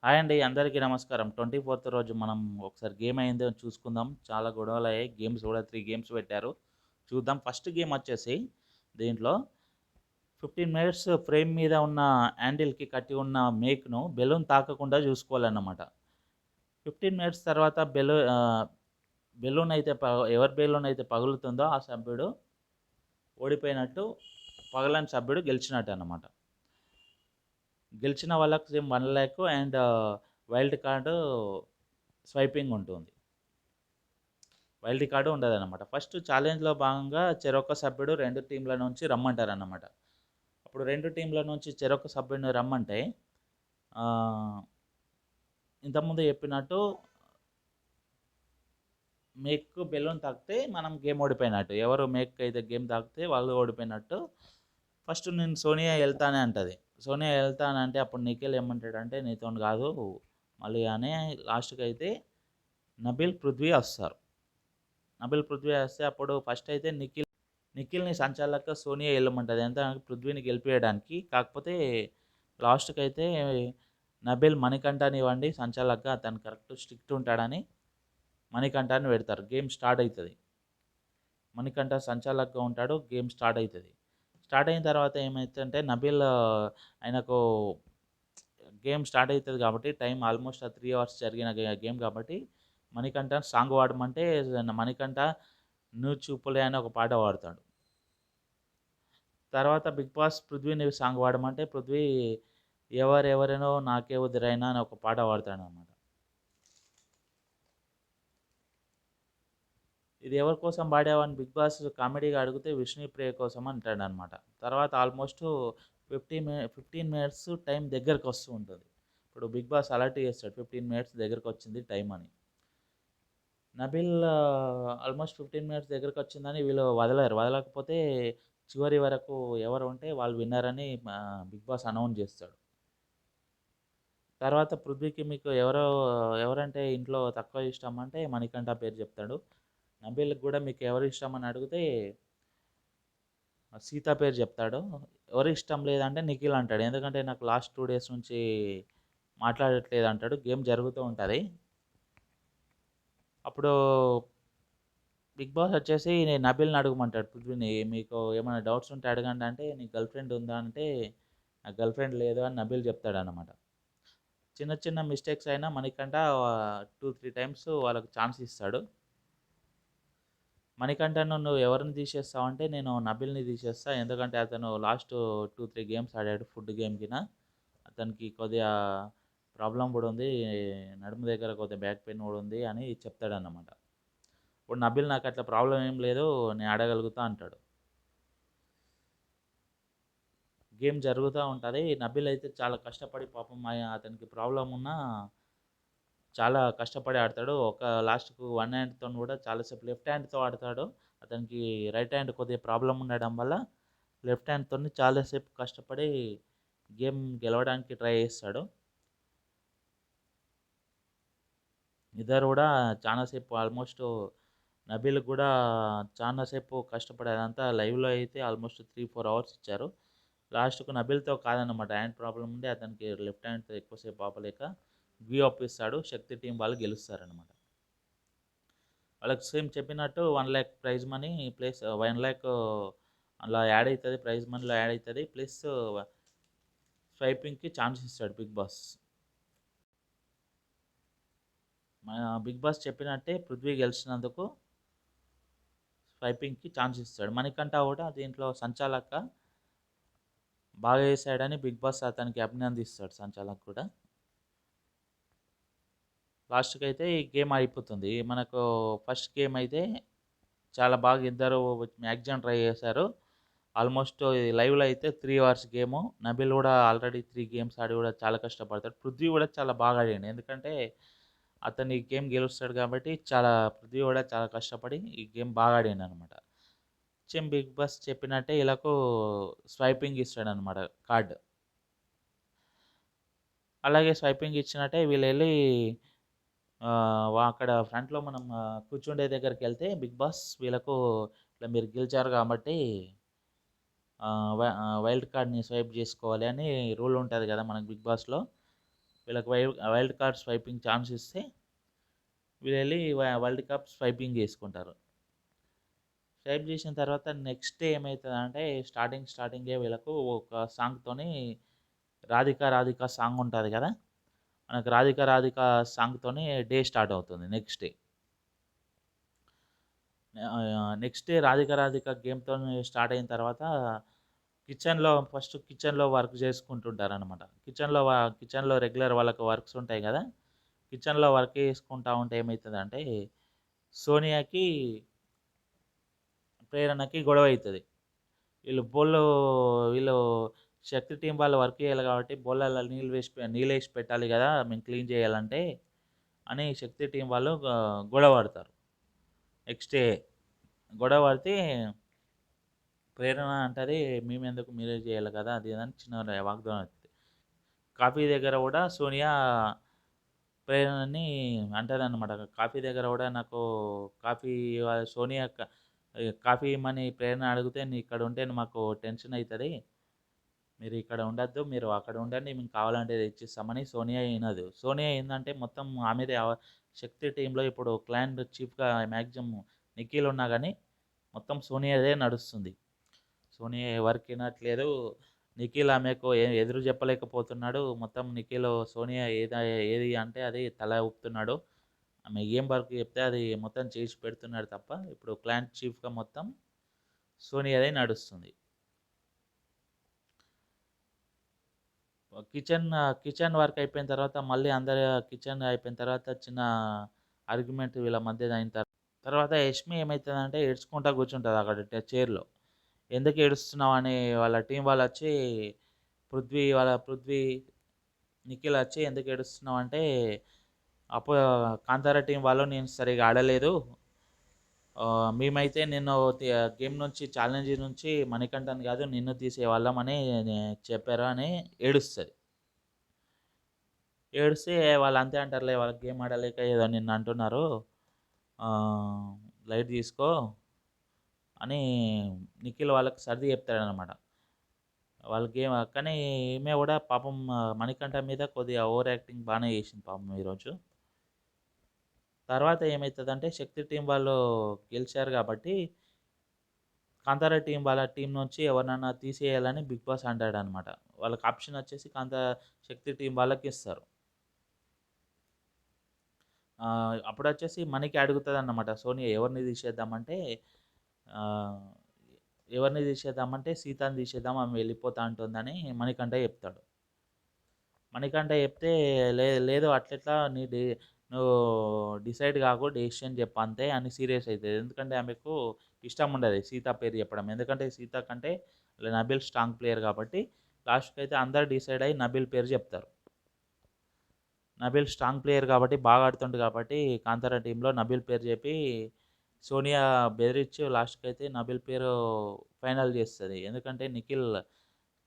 Hi అండి. అందరికీ నమస్కారం. 24థ్ రోజు మనం ఒకసారి గేమ్ అయిందో చూసుకుందాం. చాలా గొడవలయ్యాయి. గేమ్స్ కూడా 3 గేమ్స్ పెట్టారు. చూద్దాం. ఫస్ట్ గేమ్ వచ్చేసి దీంట్లో 15 మినిట్స్ ఫ్రేమ్ మీద ఉన్న హ్యాండిల్‌కి కట్టి ఉన్న మేక్‌ను బెలూన్ తాకకుండా చూసుకోవాలన్నమాట. 15 మినిట్స్ తర్వాత బెలూన్ అయితే ఎవరి బెలూన్ అయితే పగులుతుందో ఆ సభ్యుడు ఓడిపోయినట్టు, పగలని సభ్యుడు గెలిచినట్టన్నమాట. గెలిచిన వాళ్ళకి same 1,00,000 and wild card swiping ఉంటుంది. వైల్డ్ కార్డ్ ఉండదన్నమాట. ఫస్ట్ ఛాలెంజ్‌లో భాగంగా చెరొక్క సభ్యుడు 2 టీమ్‌ల నుంచి రమ్మంటారన్నమాట. అప్పుడు 2 టీమ్‌ల నుంచి చెరొక్క సభ్యుడిని రమ్మంటే ఆహ్, ఇంతకుముందు చెప్పినట్టు మేక్ బెలూన్ తాకితే మనం గేమ్ ఓడిపోయినట్టు. ఎవరు మేక్ అయితే గేమ్ తాకితే వాళ్ళు ఓడిపోయినట్టు. ఫస్ట్ నేను సోనియా ఎళ్తానే అంటది. సోనియా ఎళ్తానంటే అప్పుడు నిఖిల్ ఏమంటాడంటే నీతోని కాదు మళ్ళీ అని లాస్ట్‌కైతే నబిల్, పృథ్వీ వస్తారు. నబిల్, పృథ్వీ వస్తే అప్పుడు ఫస్ట్ అయితే నిఖిల్‌ని సంచాలక సోనియా ఎళ్ళమంటది. ఎంత పృథ్వీని గెలిపియడానికి. కాకపోతే లాస్ట్‌కైతే నబిల్ మణికంఠనివ్వండి సంచాలక్‌గా అతను కరెక్ట్ స్ట్రిక్ట్ ఉంటాడని మణికంఠని పెడతారు. గేమ్ స్టార్ట్ అయితది. మణికంఠ సంచాలక్‌గా ఉంటాడు. గేమ్ స్టార్ట్ అయితది. స్టార్ట్ అయిన తర్వాత ఏమైద్దంటే నబిల్ ఆయనకు గేమ్ స్టార్ట్ అయితది కాబట్టి టైం ఆల్మోస్ట్ 3 అవర్స్ జరిగిన గేమ్ కాబట్టి మణికంఠ సాంగ్ పాడమంటే మణికంఠ 'నువ్వు చూపులే' అని ఒక పాట పాడతాడు. తర్వాత 'బిగ్ బాస్' పృథ్వీని సాంగ్ పాడమంటే పృథ్వీ 'ఎవరెవరినో నాకే ఉదిరైన' అని ఒక పాట పాడతాడనమాట. ఇది ఎవరి కోసం పాడావని 'బిగ్ బాస్' కామెడీగా అడిగితే 'విష్ణుప్రియ' కోసం అంటాడనమాట. తర్వాత ఆల్మోస్ట్ 15 మినిట్స్ టైం దగ్గరకొస్తూ ఉంటది. ఇప్పుడు 'బిగ్ బాస్' అలర్ట్ చేస్తాడు 15 మినిట్స్ దగ్గరకొచ్చింది టైం అని. నబిల్ ఆల్మోస్ట్ 15 మినిట్స్ దగ్గరకొచ్చిందని వీళ్ళు వదలరు. వదలకపోతే చివరి వరకు ఎవరు ఉంటే వాళ్ళు విన్నర్ అని 'బిగ్ బాస్' అనౌన్స్ చేస్తాడు. తర్వాత పృథ్వీకి మీకు ఎవరంటే ఇంట్లో తక్కువ ఇష్టం అంటే మణికంఠ పేరు చెప్తాడు. నబీల్‌కి గూడా మీకు ఎవరు ఇష్టం అని అడిగితే సీత పేరు చెప్తాడు. ఎవరు ఇష్టం లేదంటే నిఖిల్ అంటాడు. ఎందుకంటే నాకు లాస్ట్ 2 డేస్ నుంచి మాట్లాడట్లేదు అంటాడు. గేమ్ జరుగుతూ ఉంటది. అప్పుడు బిగ్ బాస్ వచ్చేసి నబీల్‌ని అడగమంటాడు పృథ్వీని. మీకు ఏమైనా డౌట్స్ ఉంటే అడగండి అంటే నీకు గర్ల్ ఫ్రెండ్ ఉందా అంటే నాకు గర్ల్ ఫ్రెండ్ లేదు అని నబీల్ చెప్తాడనమాట. చిన్న చిన్న మిస్టేక్స్ అయినా మణికంఠ 2, 3 టైమ్స్ వాళ్ళకి ఛాన్స్ ఇస్తాడు. మణికంఠను నువ్వు ఎవరిని తీసేస్తావంటే నేను నబిల్‌ని తీసేస్తా. ఎందుకంటే అతను లాస్ట్ 2, 3 గేమ్స్ ఆడాడు ఫుడ్ గేమ్ గిన. అతనికి కొద్దిగా ప్రాబ్లమ్ కూడా ఉంది. నడుము దగ్గర కొద్దిగా బ్యాక్ పెయిన్ కూడా ఉంది అని చెప్తాడన్నమాట. ఇప్పుడు నబిల్ నాకు అట్లా ప్రాబ్లమ్ ఏం లేదు. నేను ఆడగలుగుతా అంటాడు. గేమ్ జరుగుతా ఉంటది. నబిల్ అయితే చాలా కష్టపడి పాపం అతనికి ప్రాబ్లమ్ ఉన్నా చాలా కష్టపడి ఆడతాడు. ఒక లాస్ట్‌కు వన్ హ్యాండ్‌తోని కూడా చాలా సేపు లెఫ్ట్ హ్యాండ్‌తో ఆడతాడు. అతనికి రైట్ హ్యాండ్ కొద్దిగా ప్రాబ్లమ్ ఉండడం వల్ల లెఫ్ట్ హ్యాండ్‌తోని చాలా సేపు కష్టపడి గేమ్ గెలవడానికి ట్రై చేస్తాడు. ఇద్దరు కూడా చానా సేపు ఆల్మోస్ట్ నబీల్ కూడా చానా సేపు కష్టపడి అదంతా లైవ్‌లో అయితే ఆల్మోస్ట్ 3, 4 అవర్స్ ఇచ్చారు. లాస్ట్‌కు నబీల్‌తో కాదన్నమాట. హ్యాండ్ ప్రాబ్లమ్ ఉండి అతనికి లెఫ్ట్ హ్యాండ్‌తో ఎక్కువ సేపు ఆపలేక గివ్ అప్ ఇస్తాడు. శక్తి టీమ్ వాళ్ళు గెలుస్తారన్నమాట. వాళ్ళకి సేమ్ చెప్పినట్టు 1,00,000 ప్రైజ్ మనీ ప్లస్ 1,00,000 అలా యాడ్ అయితది. ప్రైజ్ మనీలో యాడ్ అయితది. ప్లస్ స్వైపింగ్‌కి ఛాన్స్ ఇస్తాడు బిగ్ బాస్. మన బిగ్ బాస్ చెప్పినట్టే పృథ్వీ గెలిచినందుకు స్వైపింగ్‌కి ఛాన్స్ ఇస్తాడు. మణికంఠ కూడా దీంట్లో సంచాలక బాగా చేశాడని బిగ్ బాస్ అతనికి అభినందిస్తాడు సంచాలక్ కూడా. లాస్ట్‌కైతే ఈ గేమ్ అయిపోతుంది. మనకు ఫస్ట్ గేమ్ అయితే చాలా బాగా ఇద్దరు మాక్సిమం ట్రై చేశారు. ఆల్మోస్ట్ లైవ్‌లో అయితే 3 అవర్స్ గేము. నబిల్ కూడా ఆల్రెడీ 3 గేమ్స్ ఆడి కూడా చాలా కష్టపడతాడు. పృథ్వీ కూడా చాలా బాగా ఆడిండు. ఎందుకంటే అతను ఈ గేమ్ గెలుస్తాడు కాబట్టి పృథ్వీ కూడా చాలా కష్టపడి ఈ గేమ్ బాగా ఆడిండనమాట. సేమ్ బిగ్ బాస్ చెప్పినట్టే ఈళ్ళకు స్వైపింగ్ ఇస్తాడనమాట కార్డ్. అలాగే స్వైపింగ్ ఇచ్చినట్టే వీళ్ళెళ్ళి అక్కడ ఫ్రంట్‌లో మనం కూర్చుండే దగ్గరికెళ్తే బిగ్ బాస్ వీళ్ళకు ఇట్లా మీరు గెలిచారు కాబట్టి వైల్డ్ కార్డ్‌ని స్వైప్ జేసుకోవాలి అని రూల్ ఉంటది గదా! మనకు బిగ్ బాస్‌లో. వీళ్ళకి వైల్డ్ కార్డ్ స్వైపింగ్ ఛాన్స్ ఇస్తే వీళ్ళు వెళ్ళి వరల్డ్ కప్ స్వైపింగ్ చేసుకుంటారు. స్వైప్ చేసిన తర్వాత నెక్స్ట్ డే ఏమవుతుందంటే స్టార్టింగే వీళ్ళకు ఒక సాంగ్తోని రాధిక రాధిక సాంగ్ ఉంటుంది కదా, మనకు రాధిక రాధిక సాంగ్తోని డే స్టార్ట్ అవుతుంది next day. Next day Radhika Radhika గేమ్తో స్టార్ట్ అయిన తర్వాత కిచెన్లో వర్క్ చేసుకుంటుంటారు అనమాట. కిచెన్లో రెగ్యులర్ వాళ్ళకి వర్క్స్ ఉంటాయి కదా, కిచెన్లో వర్క్ చేసుకుంటా ఉంటే ఏమవుతుందంటే సోనియాకి ప్రేరణకి గొడవ అవుతుంది. వీళ్ళు శక్తి టీం వాళ్ళు వర్క్ చేయాలి కాబట్టి బోళ్ళలో నీళ్ళు వేసి పెట్టాలి కదా మేము క్లీన్ చేయాలంటే అని శక్తి టీం వాళ్ళు గొడవ పడతారు. నెక్స్ట్ డే గొడవ పడితే ప్రేరణ అంటది మేమెందుకు మీరే చేయాలి కదా అది అని చిన్న వాగ్దానం అవుతుంది. కాఫీ దగ్గర కూడా సోనియా ప్రేరణని అంటదన్నమాట. కాఫీ దగ్గర కూడా నాకు కాఫీ సోనియా కాఫీ ఇమ్మని ప్రేరణ అడిగితే నీ ఇక్కడ ఉంటే మాకు టెన్షన్ అవుతుంది, మీరు ఇక్కడ ఉండద్దు, మీరు అక్కడ ఉండండి, మేము కావాలంటే తెచ్చిస్తామని సోనియా వినదు. సోనియా ఏంటంటే మొత్తం ఆమెదే శక్తి టీంలో ఇప్పుడు క్లాన్ చీఫ్గా మ్యాక్సిమం నిఖిల్ ఉన్నా కానీ మొత్తం సోనియాదే నడుస్తుంది. సోనియా ఎవరికి వినట్లేదు. నిఖిల్ ఆమెకు ఎదురు చెప్పలేకపోతున్నాడు. మొత్తం నిఖిల్ సోనియా ఏది అంటే అది తల ఊపుతున్నాడు. ఆమె ఏం వర్క్ చెప్తే అది మొత్తం చేసి పెడుతున్నాడు తప్ప ఇప్పుడు క్లాన్ చీఫ్గా మొత్తం సోనియాదే నడుస్తుంది. కిచెన్ వర్క్ అయిపోయిన తర్వాత మళ్ళీ అందరు కిచెన్ అయిపోయిన తర్వాత చిన్న ఆర్గ్యుమెంట్ వీళ్ళ మధ్య అయిన తర్వాత యష్మి ఏమవుతుందంటే ఏడ్చుకుంటా కూర్చుంటుంది అక్కడ చైర్లో. ఎందుకు ఏడుస్తున్నావు అని వాళ్ళ టీం వాళ్ళు వచ్చి పృథ్వీ నిఖిల్ వచ్చి ఎందుకు ఏడుస్తున్నావు అంటే కాంతారా టీం వాళ్ళు నేను సరిగా ఆడలేదు, మేమైతే నిన్ను గేమ్ నుంచి ఛాలెంజ్ నుంచి మణికంఠన్ కాదు నిన్ను తీసేవాళ్ళమని చెప్పారు అని ఏడుస్తుంది. ఏడిస్తే వాళ్ళు అంతే అంటారులే, వాళ్ళకి గేమ్ ఆడలేక ఏదో నిన్ను అంటున్నారు, లైట్ తీసుకో అని నిఖిల్ వాళ్ళకి సర్ది చెప్తాడనమాట. వాళ్ళకి కానీ ఈమె కూడా పాపం మణికంఠ మీద కొద్దిగా ఓవర్ యాక్టింగ్ బాగానే చేసింది పాపం ఈరోజు. తర్వాత ఏమవుతుందంటే శక్తి టీం వాళ్ళు గెలిచారు కాబట్టి కాంతారా వాళ్ళ టీం నుంచి ఎవరినైనా తీసేయాలని బిగ్ బాస్ అంటాడనమాట. వాళ్ళకి ఆప్షన్ వచ్చేసి శక్తి టీం వాళ్ళకి ఇస్తారు. అప్పుడు వచ్చేసి మనీకి అడుగుతుంది అన్నమాట సోనియా ఎవరిని తీసేద్దామంటే సీతని తీసేద్దాం ఆమె వెళ్ళిపోతా అంటుందని మణికంఠ చెప్తాడు. మణికంఠ చెప్తే లేదు అట్లెట్లా నువ్వు డిసైడ్ కాకు, డెసిషన్ చెప్పు అంతే అని సీరియస్ అవుతుంది. ఎందుకంటే ఆమెకు ఇష్టం ఉండదు సీత పేరు చెప్పడం. ఎందుకంటే సీత కంటే నబిల్ స్ట్రాంగ్ ప్లేయర్ కాబట్టి లాస్ట్కి అయితే అందరు డిసైడ్ అయ్యి నబిల్ పేరు చెప్తారు. నబిల్ స్ట్రాంగ్ ప్లేయర్ కాబట్టి బాగా ఆడుతుండు కాబట్టి కాంతారా టీంలో నబిల్ పేరు చెప్పి సోనియా బెదిరించి లాస్ట్కి అయితే నబిల్ పేరు ఫైనల్ చేస్తుంది. ఎందుకంటే నిఖిల్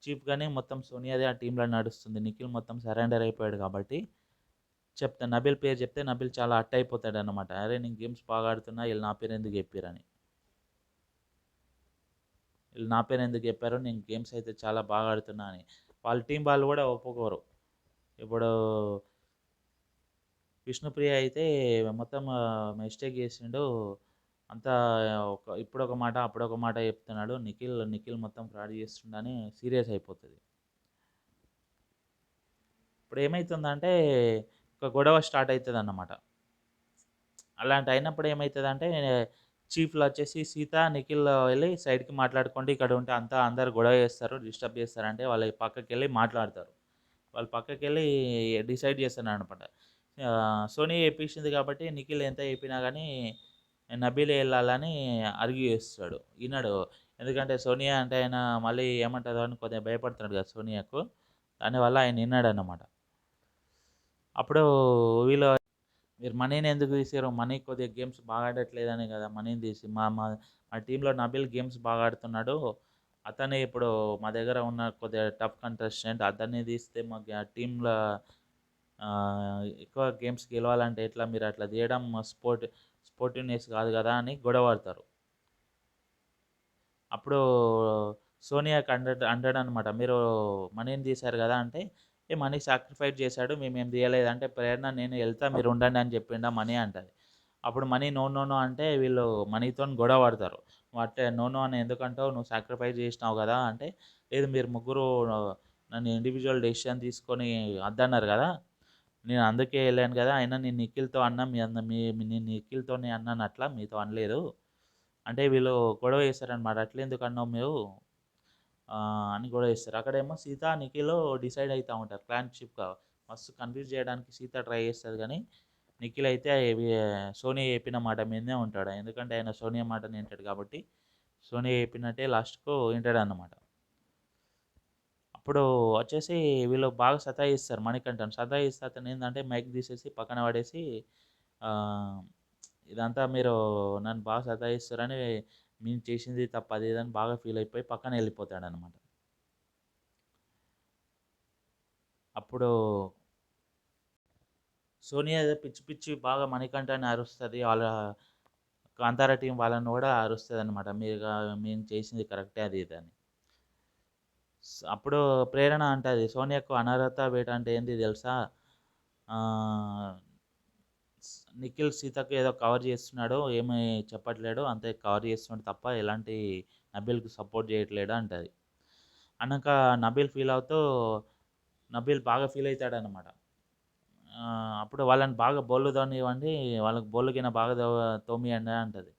చీఫ్గానే మొత్తం సోనియాదే ఆ టీంలో నడుస్తుంది. నిఖిల్ మొత్తం సరెండర్ అయిపోయాడు కాబట్టి నబిల్ పేరు చెప్తే నబిల్ చాలా హట్ అయిపోతాడు అనమాట. అరే నేను గేమ్స్ బాగా ఆడుతున్నా వీళ్ళు నా పేరు ఎందుకు చెప్పారని, నేను గేమ్స్ అయితే చాలా బాగా ఆడుతున్నా అని. వాళ్ళ టీం వాళ్ళు కూడా ఒప్పుకోరు. ఇప్పుడు విష్ణుప్రియ అయితే మొత్తం మిస్టేక్ చేసిండు, అంతా ఇప్పుడు ఒక మాట అప్పుడు ఒక మాట చెప్తున్నాడు, నిఖిల్ మొత్తం ఫ్రాడ్ చేస్తుండని సీరియస్ అయిపోతుంది. ఇప్పుడు ఏమవుతుందంటే ఒక గొడవ స్టార్ట్ అవుతుంది అన్నమాట. అలాంటి అయినప్పుడు ఏమవుతుందంటే చీఫ్లో వచ్చేసి సీత నిఖిల్ వెళ్ళి సైడ్కి మాట్లాడుకోండి, ఇక్కడ ఉంటే అందరు గొడవ చేస్తారు, డిస్టర్బ్ చేస్తారంటే వాళ్ళు పక్కకి వెళ్ళి మాట్లాడతారు. వాళ్ళు పక్కకి వెళ్ళి డిసైడ్ చేస్తారు అనమాట. సోనీ వేయించింది కాబట్టి నిఖిల్ ఎంత చెప్పినా కానీ నబీల్ వెళ్ళాలని ఆర్గ్యూ చేస్తాడు. విన్నాడు, ఎందుకంటే సోనియా అంటే ఆయన మళ్ళీ ఏమంటుందో అని కొద్దిగా భయపడుతున్నాడు కదా సోనియాకు, దానివల్ల ఆయన విన్నాడు అన్నమాట. అప్పుడు వీళ్ళు మీరు మనీని ఎందుకు తీసారు, మనీ కొద్దిగా గేమ్స్ బాగా ఆడట్లేదని కదా మనీని తీసి మా టీంలో నబీల్ గేమ్స్ బాగా ఆడుతున్నాడు, అతనే ఇప్పుడు మా దగ్గర ఉన్న కొద్దిగా టఫ్ కంటెస్టెంట్, అతన్ని తీస్తే మా టీంలో ఎక్కువ గేమ్స్ గెలవాలంటే ఎట్లా, మీరు అట్లా చేయడం స్పోర్టివ్నెస్ కాదు కదా అని గొడవ పడతారు. అప్పుడు సోనియాకి అంటాడు అనమాట, మీరు మనీని తీశారు కదా అంటే మనీ సాక్రిఫైస్ చేశాడు మేమేం తీయలేదు అంటే, ప్రేరణ నేను వెళ్తా మీరు ఉండండి అని చెప్పిండా మనీ అంటది. అప్పుడు మనీ నో, నో, నో అంటే వీళ్ళు మనీతోని గొడవ పడతారు. నువ్వు అట్టే నో, నో అని ఎందుకంటావు? నువ్వు సాక్రిఫైస్ చేసినావు కదా! అంటే, లేదు మీరు ముగ్గురు నన్ను ఇండివిడ్యువల్ డెసిషన్ తీసుకొని వద్దన్నారు కదా! నేను అందుకే ఎళ్ళాను కదా! అయినా నేను నిఖిల్‌తో అన్నా మీ అంద మీ నేను నిఖిల్‌తోనే అన్నాను అట్లా మీతో అనలేదు. అంటే వీళ్ళు గొడవ చేస్తారనమాట. అట్లెందుకన్నావు నువ్వు అని గొడవ చేస్తారు. అక్కడేమో సీత, నిఖిల్ డిసైడ్ అయితా ఉంటారు ఫ్రెండ్‌షిప్‌గా. మస్తు కన్ఫ్యూజ్ చేయడానికి సీత ట్రై చేస్తది గానీ, నిఖిల్ అయితే సోనియా చెప్పిన మాట మీదనే ఉంటాడు. ఎందుకంటే ఆయన సోనియా మాటనే ఇంటాడు కాబట్టి, సోనియా చెప్పినట్టే లాస్ట్‌కు ఇంటాడన్నమాట. అప్పుడు వచ్చేసి వీళ్ళు బాగా సతాయిస్తారు మణికంఠను. సతాయిస్తే అతనేందంటే మైక్ తీసేసి పక్కన పడేసి ఆహ్, ఇదంతా మీరు నన్ను బాగా సతాయిస్తుర్రని మేము చేసింది తప్పు అది ఇది అని బాగా ఫీల్ అయిపోయి పక్కన వెళ్ళిపోతాడనమాట. అప్పుడు సోనియా ఏదో పిచ్చి పిచ్చి బాగా మణికంఠని అరుస్తది. వాళ్ళ కాంతార టీం వాళ్ళని కూడా అరుస్తదనమాట. మేము చేసింది కరెక్టే అది ఇది అని. అప్పుడు ప్రేరణ అంటది సోనియాకు అనర్హత వేట అంటే ఏంది తెలుసా? ఆహ్, నిఖిల్ సీతకి ఏదో కవర్ చేస్తున్నాడు. ఏమి చెప్పట్లేడు. అంతే కవర్ చేస్తున్నాడు తప్ప ఎలాంటి నబీల్‌కి సపోర్ట్ చేయట్లేడు అంటది. అన్నాక నబీల్ ఫీల్ అవుతూ నబీల్ బాగా ఫీల్ అయితాడనమాట. అప్పుడు వాళ్ళని బాగా బోళ్ళు తోమనివ్వండి. వాళ్ళకి బోళ్ళు గిన బాగా తోమియండి అంటది.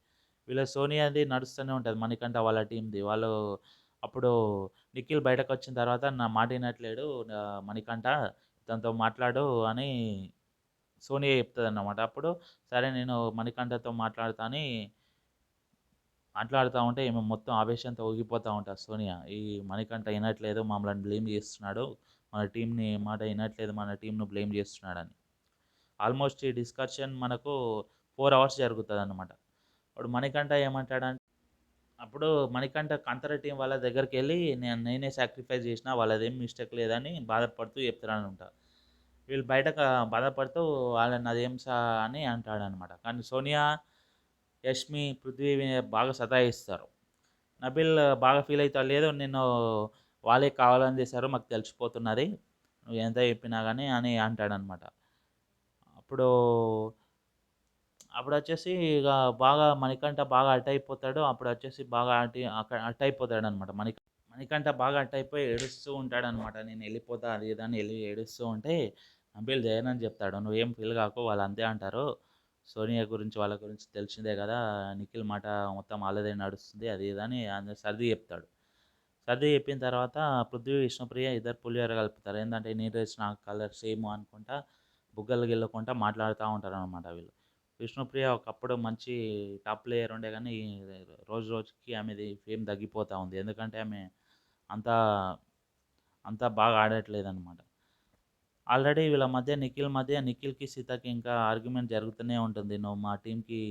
వీళ్ళ సోనియాది నడుస్తూనే ఉంటది. మణికంఠ వాళ్ళ టీమ్‌ది. వాళ్ళు అప్పుడు నిఖిల్ బయటకొచ్చిన తర్వాత నా మాట ఇనట్లేడు మణికంఠ తనతో మాట్లాడు అని సోనియా చెప్తదన్నమాట. అప్పుడు సరే నేను మణికంఠతో మాట్లాడతా అని మాట్లాడుతా ఉంటే ఈమె మొత్తం ఆవేశంతో ఊగిపోతా ఉంటది సోనియా. ఈ మణికంఠ ఇనట్లేదు మమ్మల్ని బ్లేమ్ చేస్తున్నాడు. మన టీమ్‌ని మాట ఇనట్లేదు మన టీమ్‌ను బ్లేమ్ చేస్తున్నాడని. ఆల్మోస్ట్ ఈ డిస్కషన్ మనకు 4 అవర్స్ జరుగుతదనమాట. అప్పుడు మణికంఠ ఏమంటాడంటే అప్పుడు మణికంఠ కాంతార టీం వాళ్ళ దగ్గరికెళ్ళి నేనే సాక్రిఫైస్ చేసినా వాళ్ళదేం మిస్టేక్ లేదని బాధపడుతూ చెప్తాడనమాట. వీళ్ళు బయట బాధపడుతూ వాళ్ళని అదేం అని అంటాడనమాట. కానీ సోనియా, యష్మి, పృథ్వీ బాగా సతాయిస్తారు. నబిల్ బాగా ఫీల్ అయితాడు. లేదు నిన్ను వాళ్ళే కావాలని చేశారు మాకు తెలిసిపోతున్నది. నువ్వు ఎంత చెప్పినా గాని అని అంటాడనమాట. అప్పుడు అప్పుడొచ్చేసి ఇగ బాగా మణికంఠ బాగా హర్ట్ అయిపోతాడు. అప్పుడొచ్చేసి బాగా హర్ట్ అయిపోతాడనమాట. మణికంఠ బాగా హర్ట్ అయిపోయి ఏడుస్తూ ఉంటాడనమాట. నేను ఎళ్ళిపోతా అది ఇది అని ఏడుస్తూ ఉంటే నబీల్ జయనని చెప్తాడు. "నువ్వేం ఫీల్ గాకు వాళ్ళు అంతే అంటారు. సోనియా గురించి వాళ్ళ గురించి తెలిసిందే గదా! నిఖిల్ మాట మొత్తం ఆళ్ళదే నడుస్తుంది." అది ఇది అని సర్ది చెప్తాడు. సర్ది చెప్పిన తర్వాత పృథ్వీ, విష్ణుప్రియ ఇద్దరు పులిహోర కలుపుతారు. ఏందంటే నీరజ్ నా కలర్ సేమ్ అనుకుంటా బుగ్గలు గిల్లుకుంటా మాట్లాడుతా ఉంటారనమాట వీళ్ళు. విష్ణుప్రియ ఒకప్పుడు మంచి టాప్ ప్లేయర్ ఉండే గానీ రోజు రోజుకి ఆమెది ఫేమ్ తగ్గిపోతా ఉంది. ఎందుకంటే ఆమె అంత అంత బాగా ఆడట్లేదనమాట. ఆల్రెడీ వీళ్ళ మధ్య నిఖిల్‌కి, సీతకి ఇంకా ఆర్గ్యుమెంట్ జరుగుతూనే ఉంటుంది. నువ్వు మా టీమ్‌కి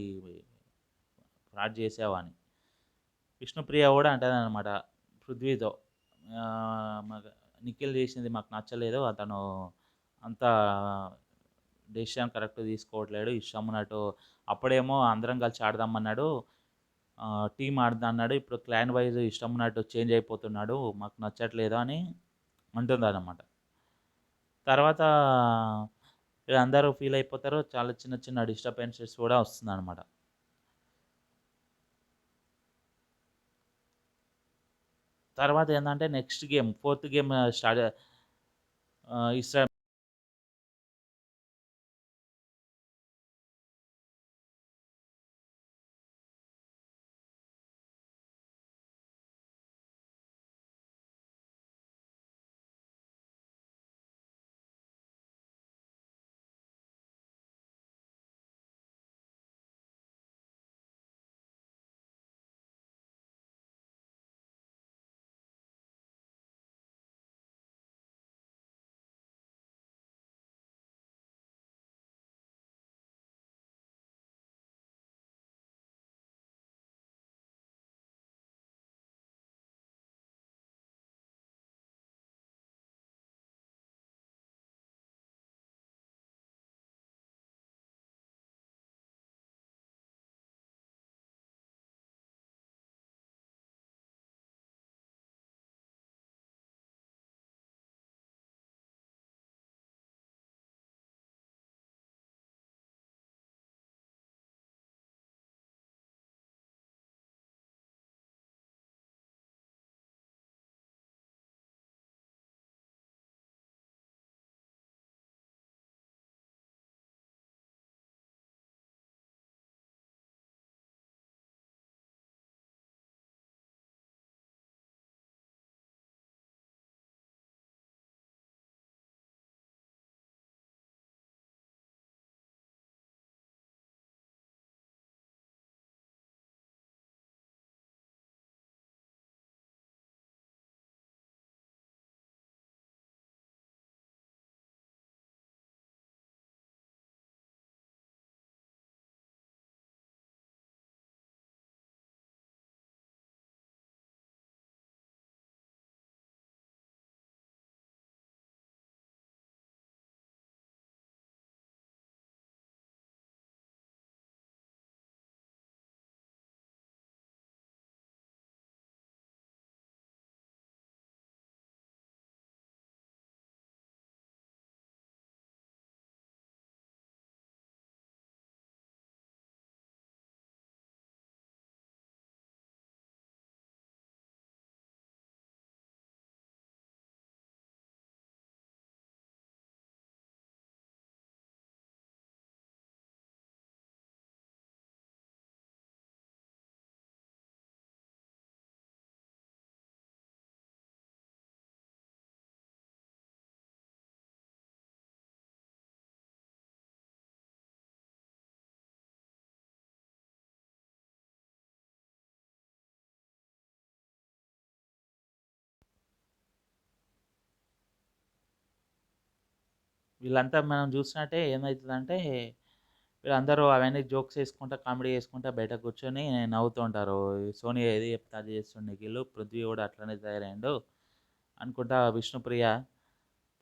ఫ్రాడ్ చేసావని. విష్ణుప్రియ గూడా అంటదనమాట పృథ్వీతో. మగ నిఖిల్ చేసింది మాకు నచ్చలేదు. అతను అంత డెసిషన్ కరెక్ట్‌గా తీసుకోవట్లేడు. ఇష్టమున్నట్టు అప్పుడేమో అందరం కలిసి ఆడదామన్నాడు. టీమ్ ఆడతా అన్నాడు. ఇప్పుడు క్లాన్ వైస్ ఇష్టమున్నట్టు చేంజ్ అయిపోతున్నాడు. మాకు నచ్చట్లేదు అని అంటుందనమాట. తర్వాత వీళ్ళందరూ ఫీల్ అయిపోతారు. చాలా చిన్న చిన్న డిస్టర్బెన్సెస్ కూడా వస్తుందనమాట. తర్వాత ఏందంటే next game fourth game start ఇస్రా వీళ్ళంతా మనం చూసినట్టే ఏమైతుందంటే, వీళ్ళందరూ అవన్నీ జోక్స్ ఏసుకుంటా, కామెడీ చేసుకుంటా బయట కూర్చొని నవ్వుతూ ఉంటారు. ఈ సోనియా ఏది చెప్తే అది చేస్తుండు నిఖిల్. పృథ్వీ కూడా అట్లనే తయారయ్యిండు అనుకుంటా విష్ణుప్రియ,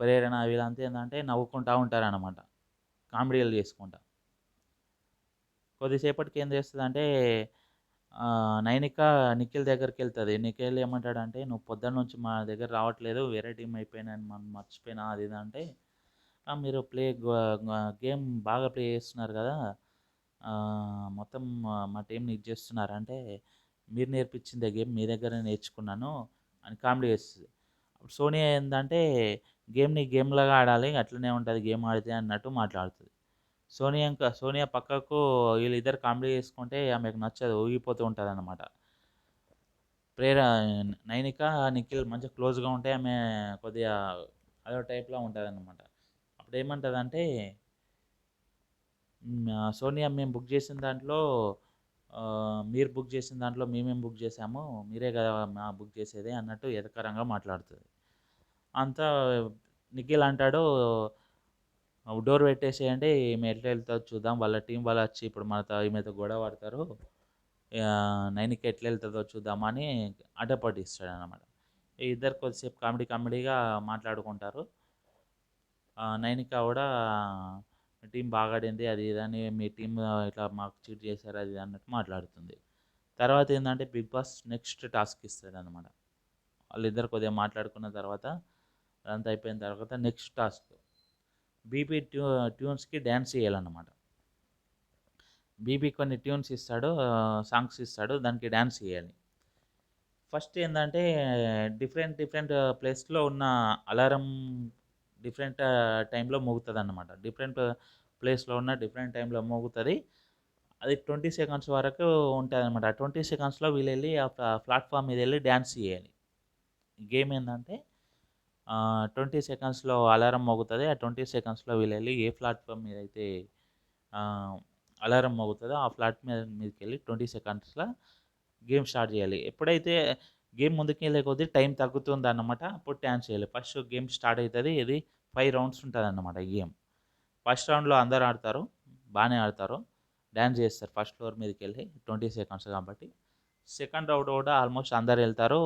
ప్రేరణ వీళ్ళంతా ఏందంటే నవ్వుకుంటా ఉంటారనమాట. కామెడీలు చేసుకుంటా. కొద్దిసేపటికి ఏం చేస్తదంటే నైనిక నిఖిల్ దగ్గరికెళ్తది. నిఖిల్ ఏమంటాడంటే, "నువ్వు పొద్దున్నుంచి మా దగ్గర రావట్లేదు. వేరే టీమ్ అయిపోయినాను మనం మర్చిపోయినా" అది ఇది అంటే, మీరు ప్లే గ గ గేమ్ బాగా ప్లే చేస్తున్నారు కదా! మొత్తం మా టీమ్‌ని ఇది చేస్తున్నారు" అంటే, "మీరు నేర్పించిందే గేమ్ మీ దగ్గరే నేర్చుకున్నాను" అని కామెడీ చేస్తది. అప్పుడు సోనియా ఏందంటే, "గేమ్‌ని గేమ్‌లాగా ఆడాలి. అట్లనే ఉంటది గేమ్ ఆడితే" అన్నట్టు మాట్లాడుతది. సోనియా పక్కకు వీళ్ళిద్దరు కామెడీ చేసుకుంటే ఆమెకు నచ్చదు. ఊగిపోతూ ఉంటదనమాట. ప్రేర నైనిక, నిఖిల్ మంచిగా క్లోజ్‌గా ఉంటే ఆమె కొద్దిగా అదో టైప్‌లో ఉంటదనమాట. అప్పుడేమంటదంటే సోనియా మేము బుక్ చేసిన దాంట్లో మీరు బుక్ చేసిన దాంట్లో మేమేం బుక్ చేసాము. మీరే కదా బుక్ చేసేది అన్నట్టు ఎటకారంగా మాట్లాడుతది. అంతా నిఖిల్ అంటాడు, డోర్ పెట్టేసేయండి. ఈమె ఎట్లా ఎళ్తదో చూద్దాం. వాళ్ళ టీమ్ వాళ్ళొచ్చి ఇప్పుడు ఈమెతో గొడవ పడతారు. నైనిక ఎట్లా ఎళ్తదో చూద్దామని అడ్డపట్టిస్తాడనమాట. ఈ ఇద్దరు కొద్దిసేపు కామెడీగా మాట్లాడుకుంటారు. నైనిక కూడా మీ టీమ్ బాగా ఆడింది అది ఇది అని మీ టీమ్ ఇట్లా మాకు చీట్ చేశారు అది ఇది అన్నట్టు మాట్లాడుతుంది. తర్వాత ఏందంటే బిగ్ బాస్ నెక్స్ట్ టాస్క్ ఇస్తాడనమాట. వాళ్ళిద్దరు కొద్దిగా మాట్లాడుకున్న తర్వాత అదంతా అయిపోయిన తర్వాత నెక్స్ట్ టాస్క్ బీపీ ట్యూన్స్‌కి డాన్స్ చేయాలన్నమాట. బీబీ కొన్ని ట్యూన్స్ ఇస్తాడు. సాంగ్స్ ఇస్తాడు. దానికి డాన్స్ చేయాలి. ఫస్ట్ ఏందంటే డిఫరెంట్ ప్లేస్‌లో ఉన్న అలారం డిఫరెంట్ టైంలో మోగుతదన్నమాట. డిఫరెంట్ ప్లేస్‌లో ఉన్న డిఫరెంట్ టైంలో మోగుతది. అది 20 సెకండ్స్ వరకు ఉంటదన్నమాట. ఆ 20 సెకండ్స్‌లో వీళ్ళెళ్ళి ఆ ప్లాట్‌ఫామ్ మీదెళ్ళి డాన్స్ చేయాలి. గేమ్ ఏందంటే 20 సెకండ్స్‌లో అలారం మోగుతది. ఆ 20 సెకండ్స్‌లో వీళ్ళెళ్ళి ఏ ప్లాట్‌ఫామ్ మీదైతే ఆహ్, అలారం మోగుతదో ఆ మీదకెళ్ళి 20 సెకండ్స్‌ల గేమ్ స్టార్ట్ చేయాలి. ఎప్పుడైతే గేమ్ ముందుకెళ్ళే కొద్దీ టైం తగ్గుతుందన్నమాట. అప్పుడు డాన్స్ చేయాలి. ఫస్ట్ గేమ్ స్టార్ట్ అయితది. ఇది 5 రౌండ్స్ ఉంటదన్నమాట ఈ గేమ్. ఫస్ట్ రౌండ్‌లో అందరూ ఆడతారు. బానే ఆడతారు. డాన్స్ చేస్తారు ఫస్ట్ ఫ్లోర్ మీదకెళ్ళి 20 సెకండ్స్ కాబట్టి. సెకండ్ రౌండ్ కూడా ఆల్మోస్ట్ అందరెళ్తారు.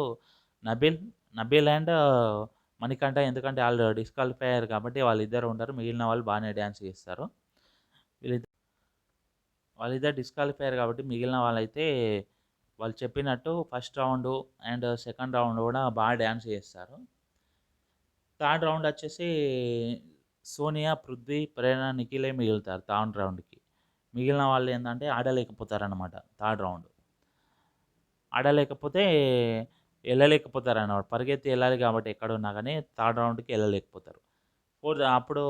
నబీల్, నబీల్ అండ్ మణికంఠ ఎందుకంటే ఆళ్ళు డిస్‌క్వాలిఫై అయ్యారు కాబట్టి వాళ్ళిద్దరు ఉండరు. మిగిలిన వాళ్ళు బానే డాన్స్ చేస్తారు. వీళ్ళిద్ వాళ్ళిద్దరు డిస్‌క్వాలిఫై అయ్యారు కాబట్టి మిగిలిన వాళ్ళైతే వాళ్ళు చెప్పినట్టు first round and second round కూడా బాగా డాన్స్ చేస్తారు. థర్డ్ రౌండ్ వచ్చేసి సోనియా, పృథ్వీ, ప్రేరణ, నిఖిలే మిగులుతారు థర్డ్ రౌండ్‌కి. మిగిలిన వాళ్ళేందంటే ఆడలేకపోతారనమాట థర్డ్ రౌండ్. ఆడలేకపోతే ఎళ్ళలేకపోతారనమాట. పరిగెత్తి ఎళ్ళాలి కాబట్టి ఎక్కడున్నా గానీ థర్డ్ రౌండ్‌కి ఎళ్ళలేకపోతారు. అప్పుడు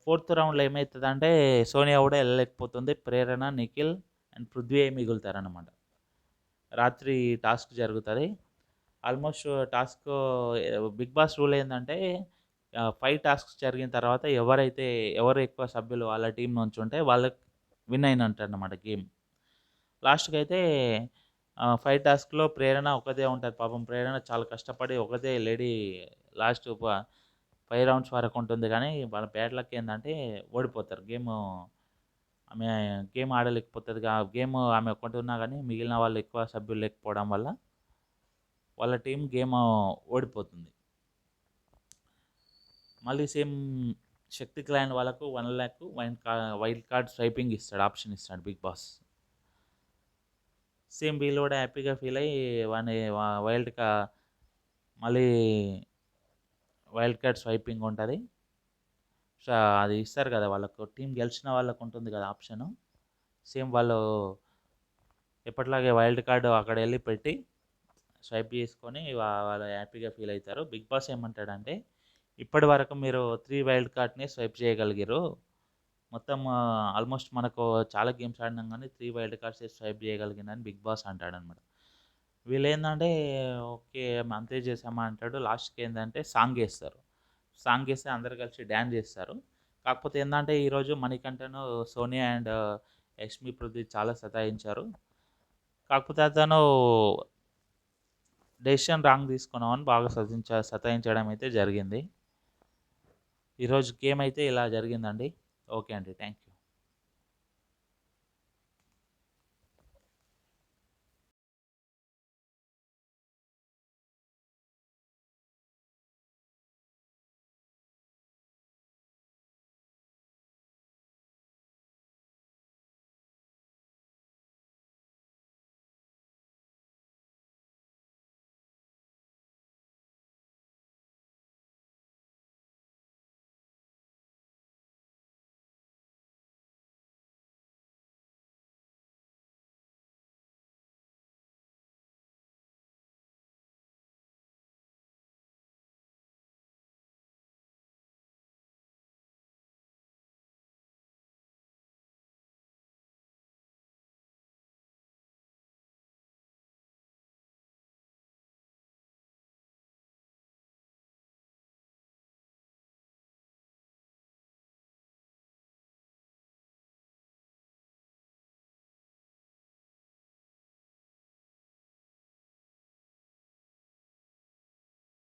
ఫోర్త్ రౌండ్‌లో ఏమైతదంటే సోనియా గూడా ఎళ్ళలేకపోతుంది. ప్రేరణ, నిఖిల్ అండ్ పృథ్వీయే మిగులుతారనమాట. రాత్రి టాస్క్ జరుగుతది. Almost task Bigg Boss rule ఏందంటే 5 టాస్క్స్ జరిగిన తర్వాత ఎవరు ఎక్కువ సభ్యులు వాళ్ళ టీమ్ నుంచి ఉంటే వాళ్ళకి విన్ అయినట్టన్నమాట గేమ్. లాస్ట్‌కైతే 5 టాస్క్‌లో ప్రేరణ ఒక్కతే ఉంటది. పాపం ప్రేరణ చాలా కష్టపడి ఒకతే లేడీ లాస్ట్ 5 రౌండ్స్ వరకు ఉంటుంది గానీ, వాళ్ళ బ్యాడ్ లక్ ఏందంటే ఓడిపోతారు. ఆమె గేమ్ ఆడలేకపోతదిగా. ఆమె ఒక్కటే ఉన్నా గానీ, మిగిలిన వాళ్ళు ఎక్కువ సభ్యులు లేకపోవడం వల్ల వాళ్ళ టీమ్ ఓడిపోతుంది. మళ్ళీ సేమ్ శక్తి క్లాన్ వాళ్ళకు 1,00,000 వైల్డ్ కార్డ్ స్వైపింగ్ ఇస్తాడు. ఆప్షన్ ఇస్తాడు బిగ్ బాస్. సేమ్ వీళ్ళు గూడా హ్యాపీగా ఫీల్ అయ్యి వాని వైల్డ్ కా మళ్ళీ వైల్డ్ కార్డ్ స్వైపింగ్ ఉంటది. సో, అది ఇస్తారు గదా! వాళ్ళకు టీమ్ గెలిచిన వాళ్ళకుంటుంది గదా ఆప్షను. సేమ్ వాళ్ళు ఎప్పటిలాగే వైల్డ్ కార్డ్ అక్కడెళ్ళి పెట్టి స్వైప్ చేసుకొని వాళ్ళు హ్యాపీగా ఫీల్ అయితారు. బిగ్ బాస్ ఏమంటాడంటే, "ఇప్పటివరకు మీరు 3 వైల్డ్ కార్డ్‌ని స్వైప్ చేయగలిగిర్రు. మొత్తం ఆల్మోస్ట్ మనకు చాలా గేమ్స్ ఆడినాం గానీ 3 వైల్డ్ కార్డ్సే స్వైప్ చేయగలిగినని" బిగ్ బాస్ అంటాడనమాట. వీళ్ళేందంటే, "ఓకే. అంతే చేసామా" అంటాడు. లాస్ట్‌కి ఏందంటే సాంగేస్తారు. సాంగేస్తే అందరూ కలిసి డాన్స్ చేస్తారు. కాకపోతే ఏందంటే, ఈరోజు మణికంఠను, సోనియా అండ్ యష్మి, పృథ్వీ చాలా సతాయించారు. కాకపోతే అతను డెసిషన్ రాంగ్ తీసుకున్నామని బాగా సతాయించడం అయితే జరిగింది. ఈరోజు గేమ్ అయితే ఇలా జరిగిందండి. ఓకే అండి. Thank you.